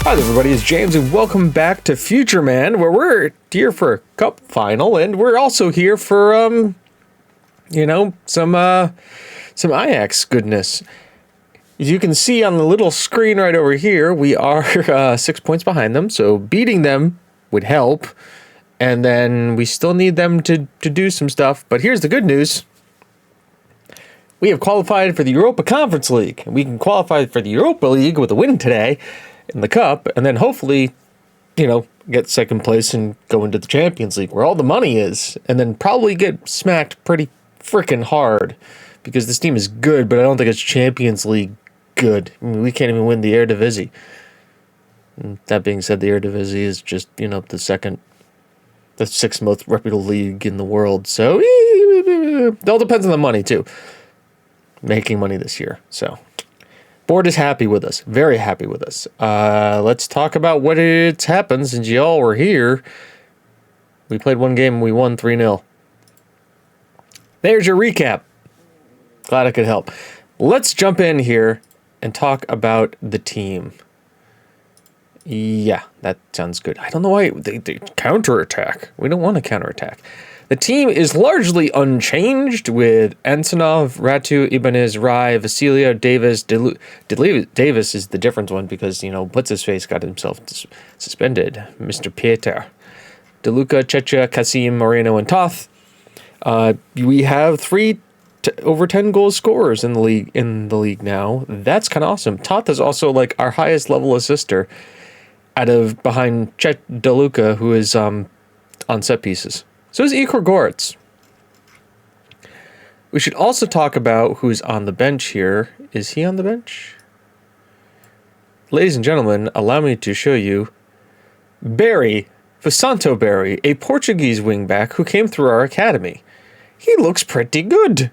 Hi there, everybody, it's James, and welcome back to Futureman, where we're here for a cup final, and we're also here for, some Ajax goodness. As you can see on the little screen right over here, we are 6 points behind them, so beating them would help, and then we still need them to do some stuff, but here's the good news. We have qualified for the Europa Conference League, and we can qualify for the Europa League with a win today in the cup, and then hopefully, get second place and go into the Champions League where all the money is, and then probably get smacked pretty freaking hard because this team is good, but I don't think it's Champions League good. I mean, we can't even win the Eredivisie. And that being said, the Eredivisie is just, the sixth most reputable league in the world, so it all depends on the money too. Making money this year, so board is happy with us, very happy with us. Let's talk about what it's happened since y'all were here. We played one game and we won 3-0. There's your recap. Glad I could help. Let's jump in here and talk about the team. Yeah, that sounds good. I don't know why they counterattack. We don't want to counterattack. The team is largely unchanged with Antonov, Ratu, Ibanez, Rai, Vasilio, Davis. Davis is the different one because, what's-his-face got himself suspended. Mr. Pieter. DeLuca, Checha, Kasim, Moreno, and Toth. We have three over 10 goal scorers in the league now. That's kind of awesome. Toth is also our highest level assister behind DeLuca, who is on set pieces. So is Igor Goretz. We should also talk about who's on the bench here. Is he on the bench? Ladies and gentlemen, allow me to show you Barry, Visanto Barry, a Portuguese wingback who came through our academy. He looks pretty good.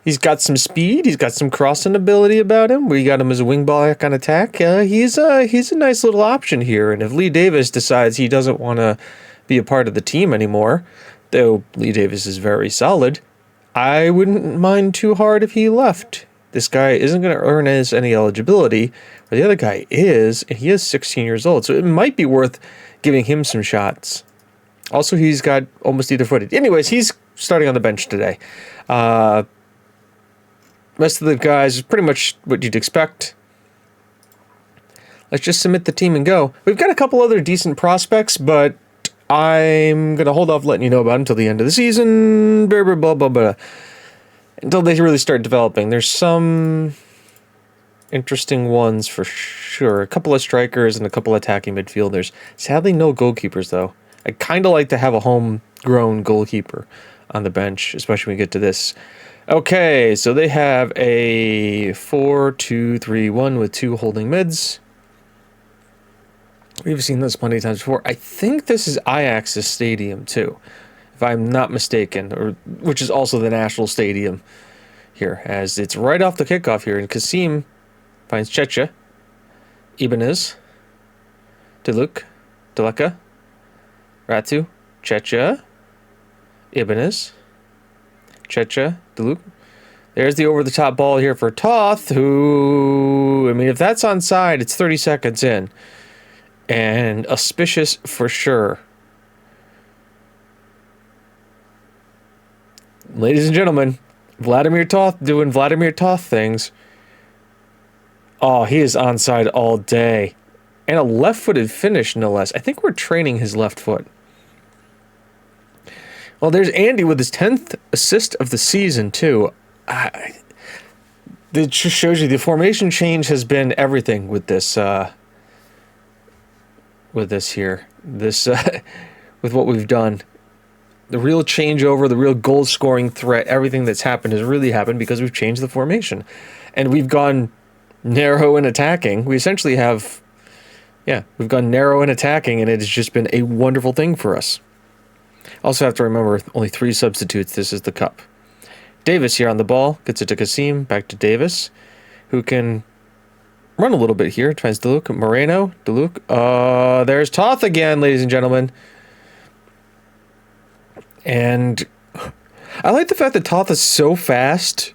He's got some speed. He's got some crossing ability about him. We got him as a wing back on attack. He's a nice little option here. And if Lee Davis decides he doesn't want to be a part of the team anymore, though Lee Davis is very solid, I wouldn't mind too hard if he left. This guy isn't going to earn any eligibility, but the other guy is, and he is 16 years old, so it might be worth giving him some shots. Also, he's got almost either footed. Anyways, he's starting on the bench today. Rest of the guys is pretty much what you'd expect. Let's just submit the team and go. We've got a couple other decent prospects, but I'm going to hold off letting you know about them until the end of the season, blah, blah, blah, blah, blah, until they really start developing. There's some interesting ones for sure. A couple of strikers and a couple of attacking midfielders. Sadly, no goalkeepers, though. I'd kind of like to have a homegrown goalkeeper on the bench, especially when we get to this. Okay, so they have a 4-2-3-1 with two holding mids. We've seen this plenty of times before. I think this is Ajax's stadium, too, if I'm not mistaken, which is also the national stadium here, as it's right off the kickoff here. And Kasim finds Checha, Ibanez, Deluca, Ratu, Checha, Ibanez, Checha, Deluca. There's the over-the-top ball here for Toth, who, if that's onside, it's 30 seconds in. And auspicious for sure. Ladies and gentlemen, Vladimir Toth doing Vladimir Toth things. Oh, he is onside all day. And a left-footed finish, no less. I think we're training his left foot. Well, there's Andy with his 10th assist of the season, too. It just shows you the formation change has been everything with this here. With what we've done. The real changeover, the real goal-scoring threat, everything that's happened has really happened because we've changed the formation. And we've gone narrow and attacking. We essentially have, we've gone narrow and attacking, and it has just been a wonderful thing for us. Also have to remember, only 3 substitutes. This is the cup. Davis here on the ball. Gets it to Kasim. Back to Davis, who can run a little bit here. Tries Deluca. Moreno. Deluca. There's Toth again, ladies and gentlemen. And I like the fact that Toth is so fast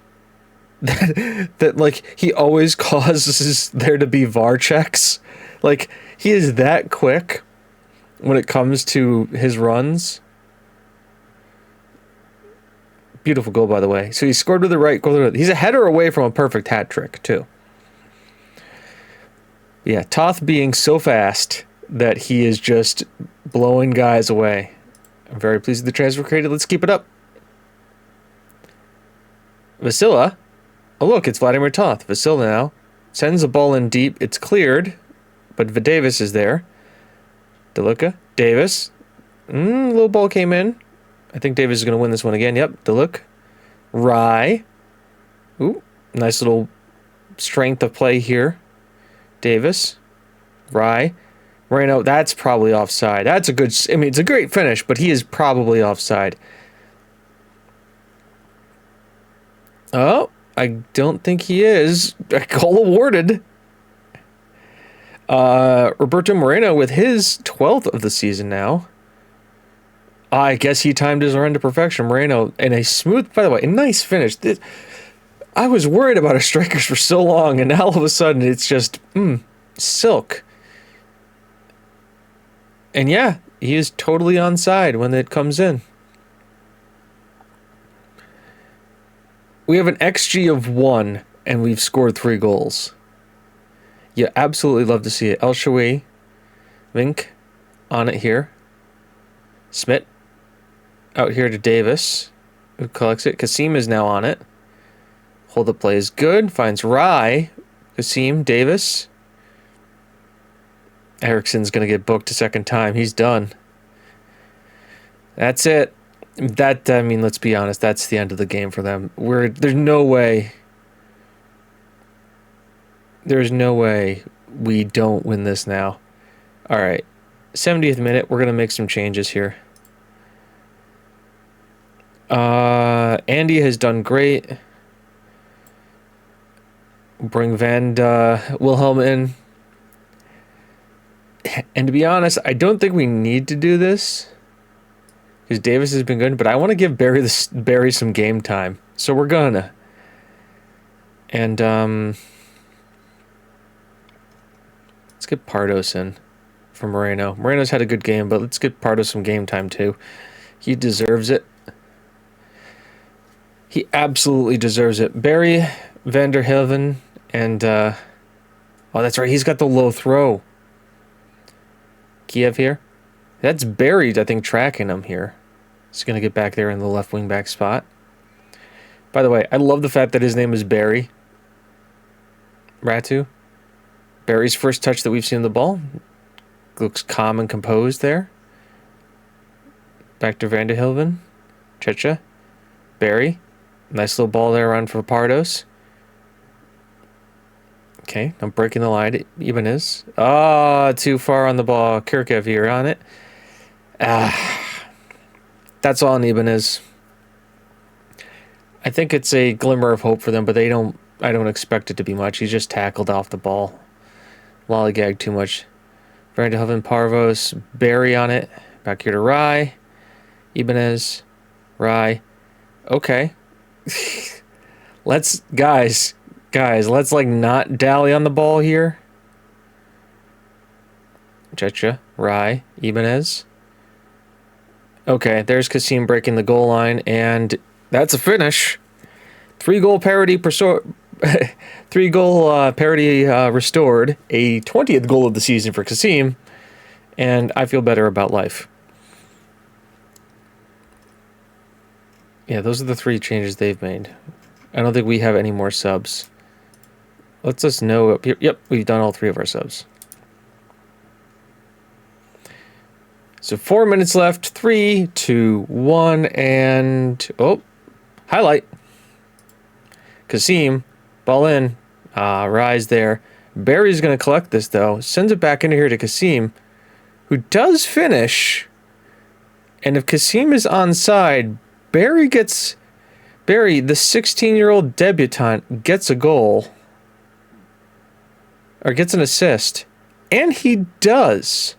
that he always causes there to be VAR checks. Like, he is that quick when it comes to his runs. Beautiful goal, by the way. So he scored with the right goal. He's a header away from a perfect hat trick, too. Yeah, Toth being so fast that he is just blowing guys away. I'm very pleased with the transfer created. Let's keep it up. Vasila. Oh, look, it's Vladimir Toth. Vasila now sends the ball in deep. It's cleared, but Davis is there. DeLuca. Davis. Little ball came in. I think Davis is going to win this one again. Yep, DeLuca. Rye. Ooh, nice little strength of play here. Davis. Rye. Moreno, that's probably offside. That's a good... I mean, it's a great finish, but he is probably offside. Oh, I don't think he is. A goal awarded. Roberto Moreno with his 12th of the season now. I guess he timed his run to perfection. Moreno, and a smooth... By the way, a nice finish. I was worried about our strikers for so long, and now all of a sudden it's just... silk. And yeah, he is totally onside when it comes in. We have an XG of 1, and we've scored 3 goals. You absolutely love to see it. El Shawi, Vink, on it here. Smith, out here to Davis, who collects it. Kasim is now on it. Hold up play is good. Finds Rye. Kasim, Davis. Ericsson's going to get booked a second time. He's done. That's it. That, I mean, let's be honest, that's the end of the game for them. There's no way we don't win this now. All right. 70th minute, we're going to make some changes here. Andy has done great. Bring Van Wilhelm in. And to be honest, I don't think we need to do this because Davis has been good, but I want to give Barry some game time. So we're gonna. And let's get Pardos in for Moreno. Moreno's had a good game, but let's get Pardos some game time too. He deserves it. He absolutely deserves it. Barry, Vanderhelven, and oh, that's right, he's got the low throw. Kiev here. That's buried, I think, tracking him here. He's going to get back there in the left wing back spot. By the way, I love the fact that his name is Barry. Ratu. Barry's first touch that we've seen the ball. Looks calm and composed there. Back to Vanderhilven. Checha. Barry. Nice little ball there on for Pardos. Okay, I'm breaking the line. Ibanez. Too far on the ball. Kirkev here on it. That's all on Ibanez. I think it's a glimmer of hope for them, but I don't expect it to be much. He's just tackled off the ball. Lollygagged too much. Vanderhoven, Parvos, Barry on it. Back here to Rye. Ibanez. Rye. Okay. Guys, let's like not dally on the ball here. Checha, Rye, Ibanez. Okay, there's Kasim breaking the goal line, and that's a finish. 3-goal parity restored. A 20th goal of the season for Kasim, and I feel better about life. Yeah, those are the 3 changes they've made. I don't think we have any more subs. Let's just know up here. Yep, we've done all 3 of our subs. So 4 minutes left. 3, 2, 1, and highlight. Kasim, ball in. Rise there. Barry's going to collect this though. Sends it back into here to Kasim, who does finish. And if Kasim is onside, Barry, the 16-year-old debutant, gets a goal. Or gets an assist. And he does.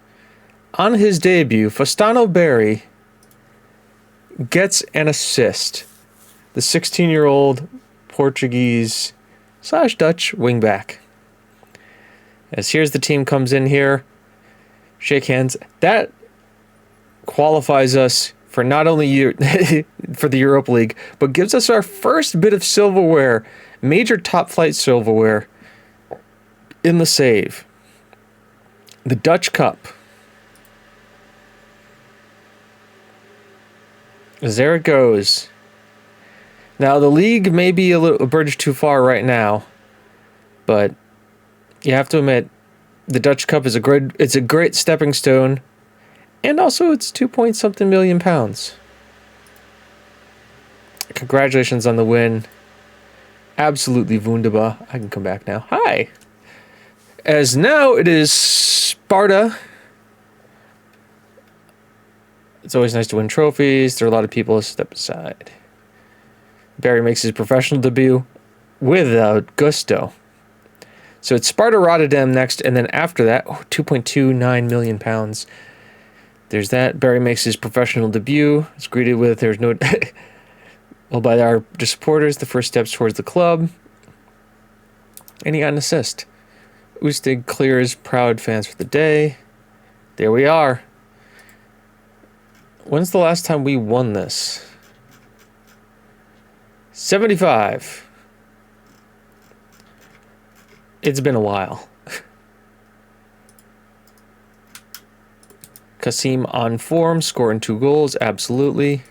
On his debut, Fastano Barry gets an assist. The 16-year-old Portuguese/Dutch wingback. As here's the team comes in here. Shake hands. That qualifies us for not only for the Europa League, but gives us our first bit of silverware, major top flight silverware in the save. The Dutch Cup. As there it goes. Now the league may be a bridge too far right now, but you have to admit the Dutch Cup is a great stepping stone. And also, it's 2-point-something million pounds. Congratulations on the win. Absolutely wunderbar. I can come back now. Hi. As now it is Sparta. It's always nice to win trophies. There are a lot of people. Step aside. Barry makes his professional debut without gusto. So it's Sparta Rotterdam next, and then after that, 2.29 million pounds. There's that. Barry makes his professional debut. It's greeted with, there's no... well, by our supporters, the first steps towards the club. And he got an assist. Oostig clears proud fans for the day. There we are. When's the last time we won this? 75. It's been a while. Kasim on form, scoring 2 goals, absolutely.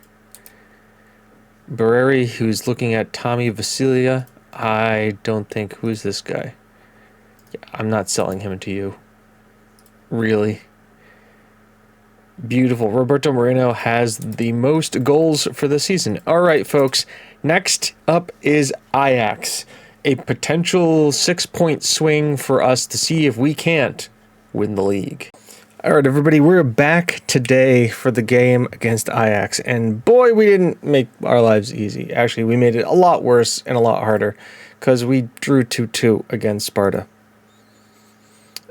Barreri, who's looking at Tommy Vasilia. I don't think, who's this guy? I'm not selling him to you. Really. Beautiful. Roberto Moreno has the most goals for the season. All right, folks. Next up is Ajax. A potential 6-point swing for us to see if we can't win the league. All right, everybody, we're back today for the game against Ajax, and boy, we didn't make our lives easy. Actually, we made it a lot worse and a lot harder because we drew 2-2 against Sparta.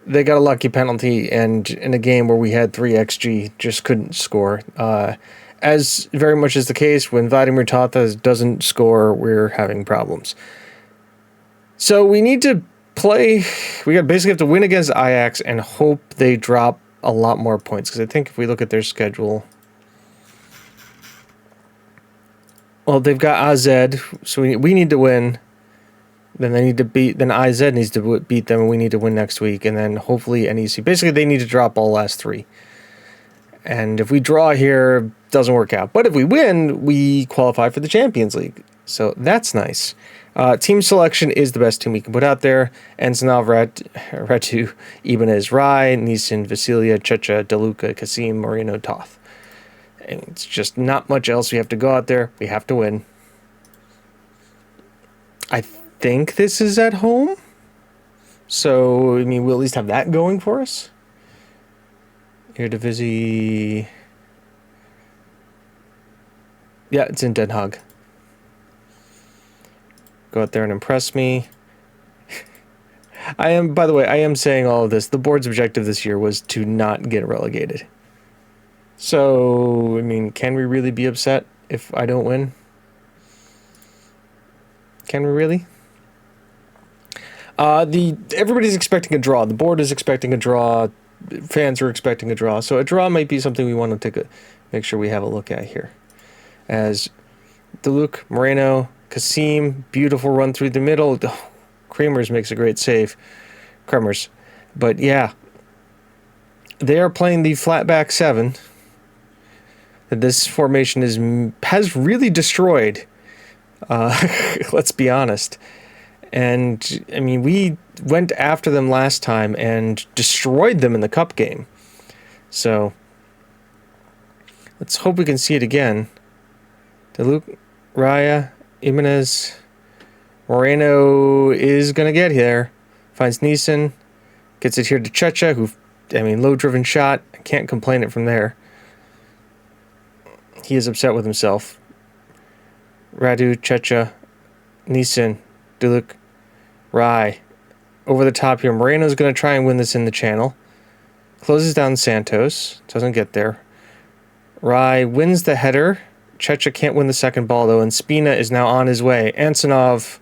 They got a lucky penalty, and in a game where we had 3 XG, just couldn't score. As very much is the case, when Vladimir Tata doesn't score, we're having problems. So we need to play, we basically have to win against Ajax and hope they drop a lot more points, because I think if we look at their schedule, well, they've got AZ, so we need to win. Then they need to beat. Then IZ needs to beat them, and we need to win next week. And then hopefully NEC. Basically, they need to drop all last 3. And if we draw here, it doesn't work out. But if we win, we qualify for the Champions League. So that's nice. Team selection is the best team we can put out there. Ensenov, Ratu, Ibanez, Rai, Nisan, Vasilia, Checha, Deluca, Kasim, Moreno, Toth. And it's just not much else. We have to go out there. We have to win. I think this is at home. So, I mean, we'll at least have that going for us. Eredivisie. Yeah, it's in Den Haag. Go out there and impress me. By the way, I am saying all of this. The board's objective this year was to not get relegated. So, I mean, can we really be upset if I don't win? Can we really? Everybody's expecting a draw. The board is expecting a draw. Fans are expecting a draw. So a draw might be something we want to make sure we have a look at here. As Deluc, Moreno, Kasim, beautiful run through the middle. Oh, Kremers makes a great save. Kremers. But yeah, they are playing the flat back 7. This formation has really destroyed. Let's be honest. And, I mean, we went after them last time and destroyed them in the cup game. So, let's hope we can see it again. Deluc, Raya, Ibanez, Moreno is going to get here. Finds Neeson. Gets it here to Checha, low-driven shot. I can't complain it from there. He is upset with himself. Radu, Checha, Neeson, Deluc, Rai. Over the top here. Moreno's going to try and win this in the channel. Closes down Santos. Doesn't get there. Rai wins the header. Checha can't win the second ball, though, and Spina is now on his way. Antonov.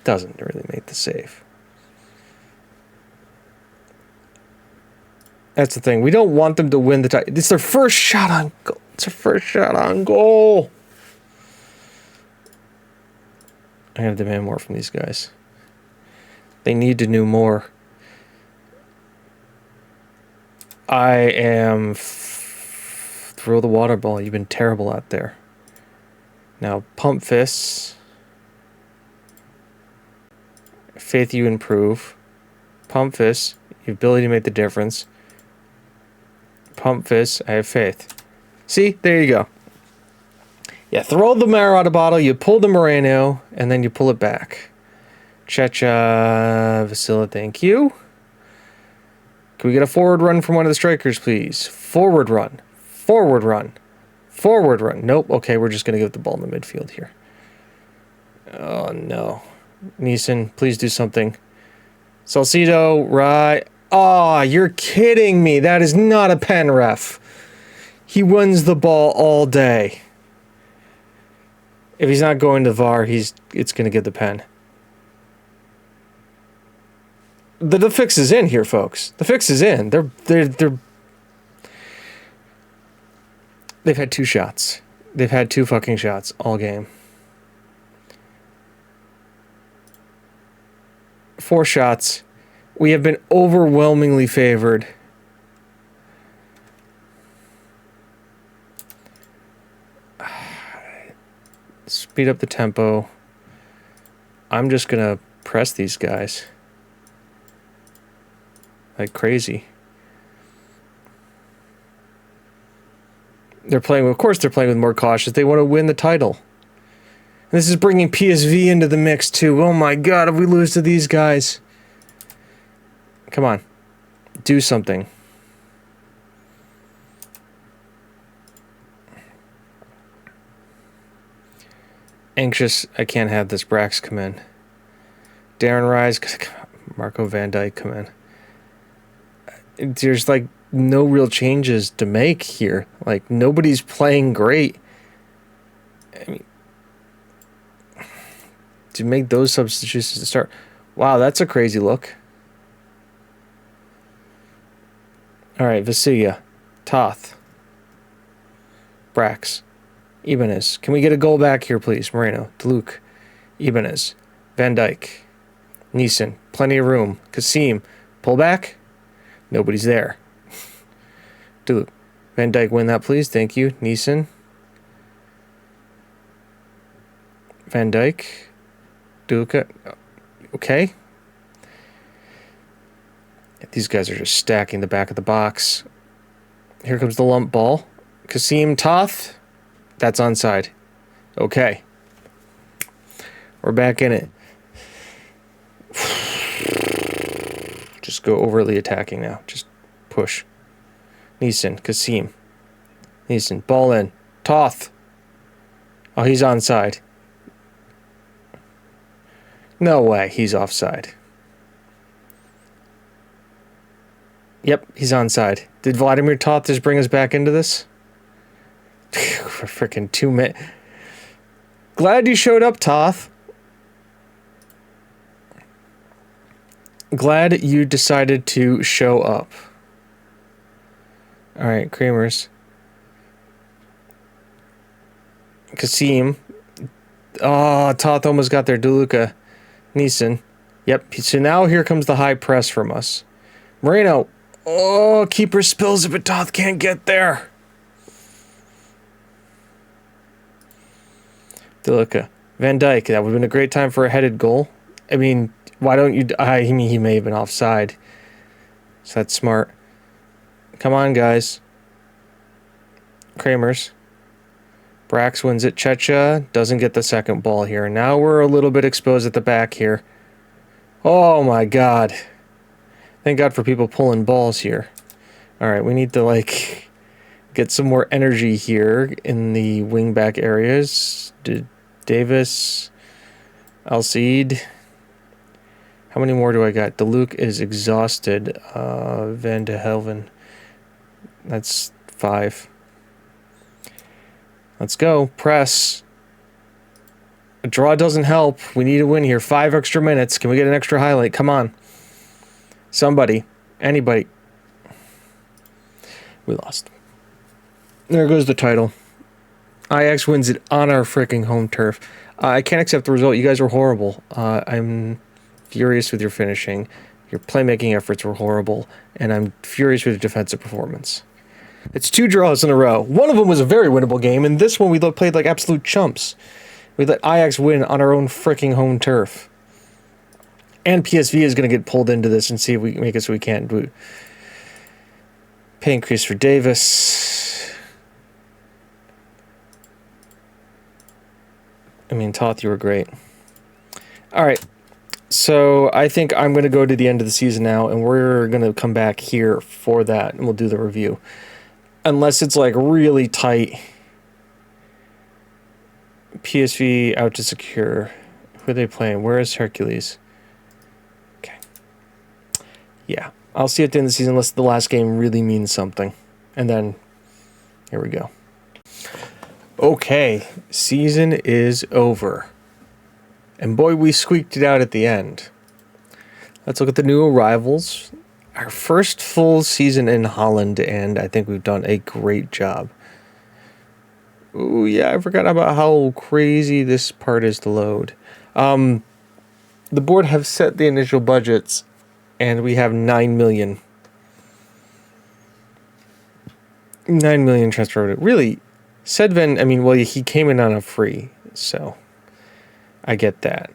Doesn't really make the save. That's the thing. We don't want them to win the title. It's their first shot on goal. It's their first shot on goal. I gotta demand more from these guys. They need to do more. I am... Throw the water ball. You've been terrible out there. Now, pump fists. Faith you improve. Pump fists. Your ability to make the difference. Pump fists. I have faith. See? There you go. Yeah, throw the marrow out of bottle, you pull the Moreno, and then you pull it back. Checha, Vasila, thank you. Can we get a forward run from one of the strikers, please? Forward run. Forward run. Forward run. Nope. Okay, we're just going to give the ball in the midfield here. Oh, no. Neeson, please do something. Salcido, right. Oh, you're kidding me. That is not a pen, ref. He wins the ball all day. If he's not going to VAR, it's going to get the pen. The fix is in here, folks. The fix is in. They've had 2 shots. They've had 2 fucking shots all game. 4 shots. We have been overwhelmingly favored. Speed up the tempo. I'm just gonna press these guys like crazy. They're playing, of course they're playing with more cautious. They want to win the title. And this is bringing PSV into the mix too. Oh my god, if we lose to these guys. Come on. Do something. Anxious, I can't have this. Brax come in. Darren Rise, Marco Van Dijk come in. There's like no real changes to make here. Like nobody's playing great. I mean, to make those substitutions to start. Wow, that's a crazy look. All right, Vasilia, Toth, Brax. Ibanez. Can we get a goal back here, please? Moreno, DeLuke, Ibanez, Van Dijk, Neeson. Plenty of room. Kasim. Pull back. Nobody's there. DeLuke. Van Dijk, win that, please. Thank you. Neeson. Van Dijk. DeLuke. Okay. These guys are just stacking the back of the box. Here comes the lump ball. Kasim, Toth. That's onside. Okay. We're back in it. Just go overly attacking now. Just push. Neeson, Kasim. Neeson, ball in. Toth. Oh, he's onside. No way, he's offside. Yep, he's onside. Did Vladimir Toth just bring us back into this? For freaking 2 minutes. Glad you showed up, Toth. Glad you decided to show up. Alright, Kramers. Kasim. Oh, Toth almost got there. DeLuca. Neeson. Yep, so now here comes the high press from us. Moreno. Oh, keeper spills it, but Toth can't get there. DeLuca. Van Dijk. That would have been a great time for a headed goal. I mean, why don't you... I mean, he may have been offside. So that's smart. Come on, guys. Kramers. Brax wins it. Checha doesn't get the second ball here. Now we're a little bit exposed at the back here. Oh, my God. Thank God for people pulling balls here. All right, we need to, like, get some more energy here in the wing-back areas. Davis, Alcide. How many more do I got? DeLuke is exhausted. Van de Helven. That's 5. Let's go. Press. A draw doesn't help. We need a win here. 5 extra minutes. Can we get an extra highlight? Come on. Somebody. Anybody. We lost. There goes the title. Ajax wins it on our freaking home turf. I can't accept the result. You guys were horrible. I'm furious with your finishing. Your playmaking efforts were horrible. And I'm furious with your defensive performance. It's 2 draws in a row. One of them was a very winnable game, and this one we played like absolute chumps. We let Ajax win on our own freaking home turf. And PSV is going to get pulled into this and see if we can make it so we can't do. Pay increase for Davis. I mean, Toth, you were great. All right. So I think I'm going to go to the end of the season now, and we're going to come back here for that, and we'll do the review. Unless it's like really tight. PSV out to secure. Who are they playing? Where is Hercules? Okay. Yeah. I'll see you at the end of the season unless the last game really means something. And then, here we go. Okay. Season is over. And boy, we squeaked it out at the end. Let's look at the new arrivals. Our first full season in Holland, and I think we've done a great job. Oh yeah, I forgot about how crazy this part is to load. The board have set the initial budgets, and we have 9 million. 9 million transfer revenue. Really, Sedven, I mean, well, he came in on a free, so I get that.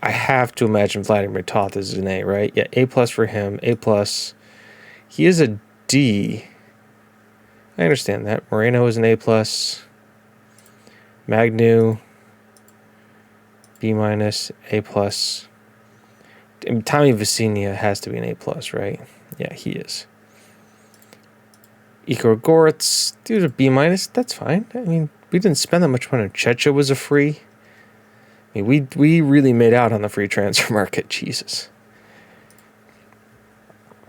I have to imagine Vladimir Toth is an A, right? Yeah, A+ for him, A+. He is a D. I understand that. Moreno is an A+. Magnu, B-, A+. Tommy Vicinia has to be an A+, right? Yeah, he is. Igor Goretz, dude, a B-. That's fine. I mean, we didn't spend that much money. Checha was a free. I mean, we really made out on the free transfer market. Jesus.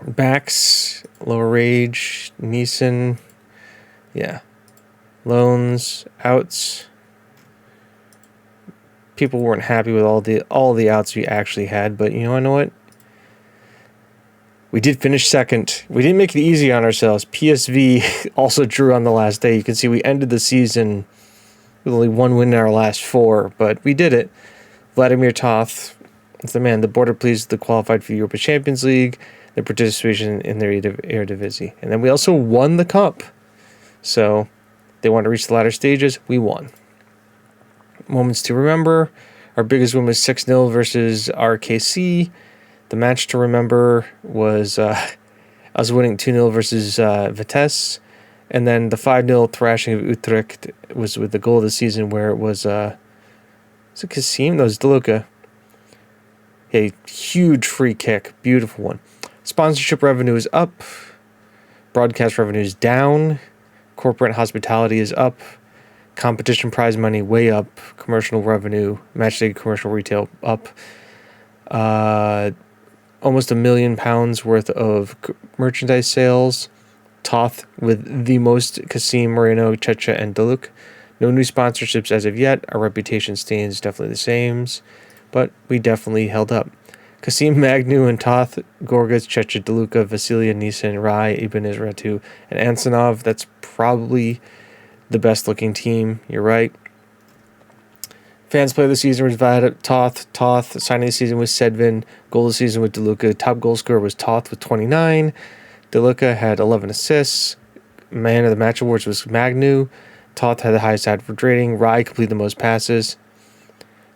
Backs, lower age, Neeson. Yeah. Loans, outs. People weren't happy with all the outs we actually had, but you know what? We did finish second. We didn't make it easy on ourselves. PSV also drew on the last day. You can see we ended the season with only 1 win in our last 4, but we did it. Vladimir Toth is the man. The board are pleased they qualified for Europa Champions League, their participation in their Eredivisie. And then we also won the cup. So they want to reach the latter stages. We won. Moments to remember. Our biggest win was 6-0 versus RKC. The match to remember was I was winning 2-0 versus Vitesse. And then the 5-0 thrashing of Utrecht was with the goal of the season where it was it Kasim? No, it was DeLuca. A huge free kick. Beautiful one. Sponsorship revenue is up. Broadcast revenue is down. Corporate hospitality is up. Competition prize money way up. Commercial revenue, matchday commercial retail up. Almost £1 million worth of merchandise sales. Toth with the most. Kasim, Moreno, Checha, and Daluk. No new sponsorships as of yet. Our reputation stays definitely the same, but we definitely held up. Kasim, Magnu, and Toth, Gorgas, Checha, Deluca, Vasilia, Nisan, Rai, Ibn Izratu, and Ansanov. That's probably the best looking team. You're right. Fans play of the season was Toth. Signing of the season was Sedvin. Goal of the season with Deluca. Top goal scorer was Toth with 29. Deluca had 11 assists. Man of the match awards was Magnu. Toth had the highest average rating. Rai completed the most passes.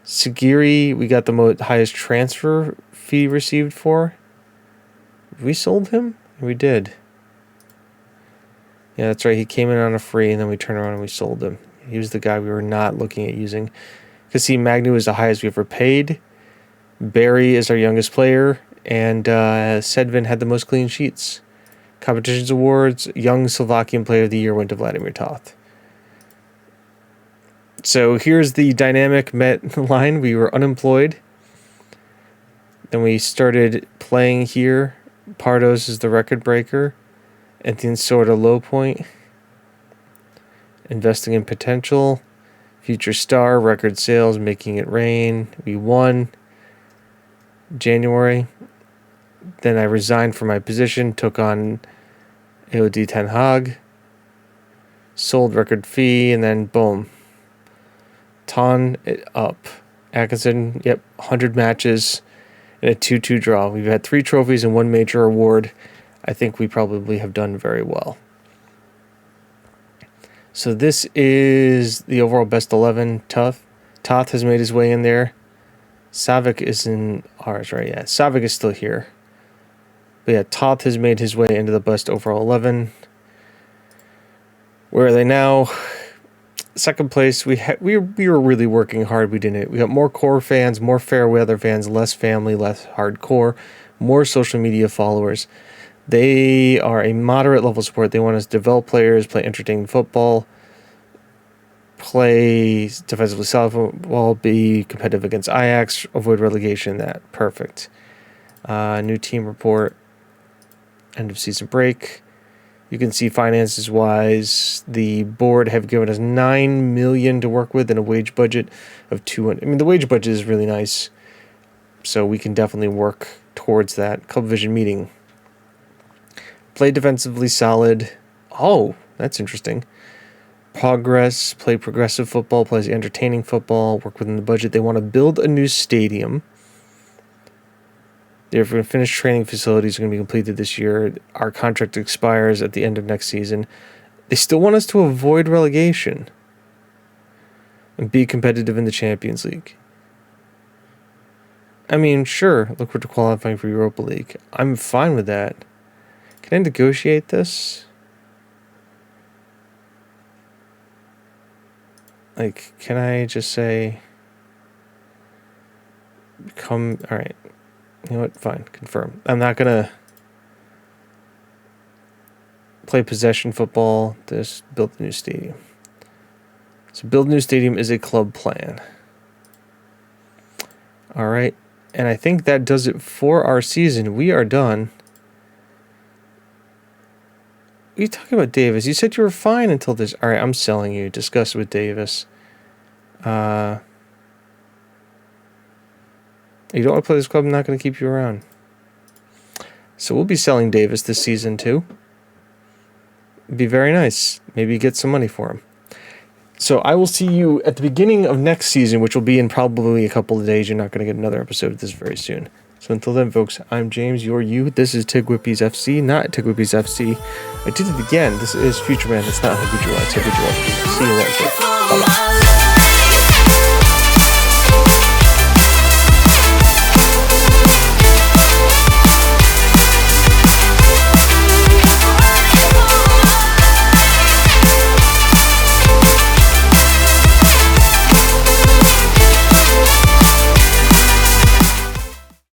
Sagiri, we got the highest transfer fee received for. We sold him? We did. Yeah, that's right. He came in on a free, and then we turned around and we sold him. He was the guy we were not looking at using. Kasim Magnu is the highest we ever paid. Barry is our youngest player. And Sedvin had the most clean sheets. Competitions awards, Young Slovakian Player of the Year went to Vladimir Toth. So here's the dynamic Met line. We were unemployed. Then we started playing here. Pardos is the record breaker. And then sort of low point. Investing in potential. Future Star, record sales, Making It Rain. We won January. Then I resigned from my position, took on AOD Ten Hag, sold record fee, and then boom. Ton it up. Atkinson, 100 matches and a 2-2 draw. We've had 3 trophies and 1 major award. I think we probably have done very well. So this is the overall best 11. Toth has made his way in there. Savik is in ours, right? Yeah, Savik is still here. But yeah, Toth has made his way into the best overall 11. Where are they now? Second place. We were really working hard. We didn't. We got more core fans, more fair weather fans, less family, less hardcore, more social media followers. They are a moderate level sport. They want us to develop players, play entertaining football, play defensively solid football, be competitive against Ajax, avoid relegation. That perfect. New team report. End of season break. You can see finances wise, the board have given us $9 million to work with and a wage budget of $200. I mean, the wage budget is really nice, so we can definitely work towards that. Club vision meeting. Play defensively solid. Oh, that's interesting. Progress, play progressive football, plays entertaining football, work within the budget. They want to build a new stadium. They're going to finish training facilities are going to be completed this year. Our contract expires at the end of next season. They still want us to avoid relegation and be competitive in the Champions League. I mean, sure, look forward to qualifying for Europa League. I'm fine with that. Can I negotiate this? Like, can I just say, all right. You know what? Fine. Confirm. I'm not going to play possession football. Just build a new stadium. So build a new stadium is a club plan. All right. And I think that does it for our season. We are done. What are you talking about, Davis? You said you were fine until this. All right. I'm selling you. Discuss with Davis. You don't want to play this club, I'm not going to keep you around. So we'll be selling Davis this season too. It'd be very nice. Maybe get some money for him. So I will see you at the beginning of next season, which will be in probably a couple of days. You're not going to get another episode of this very soon. So until then, folks, I'm James, you're you. This is TGWPIS FC, not TGWPIS FC. I did it again. This is Futureman. It's not Habitual. It's Habitual. See you then, folks. Bye-bye.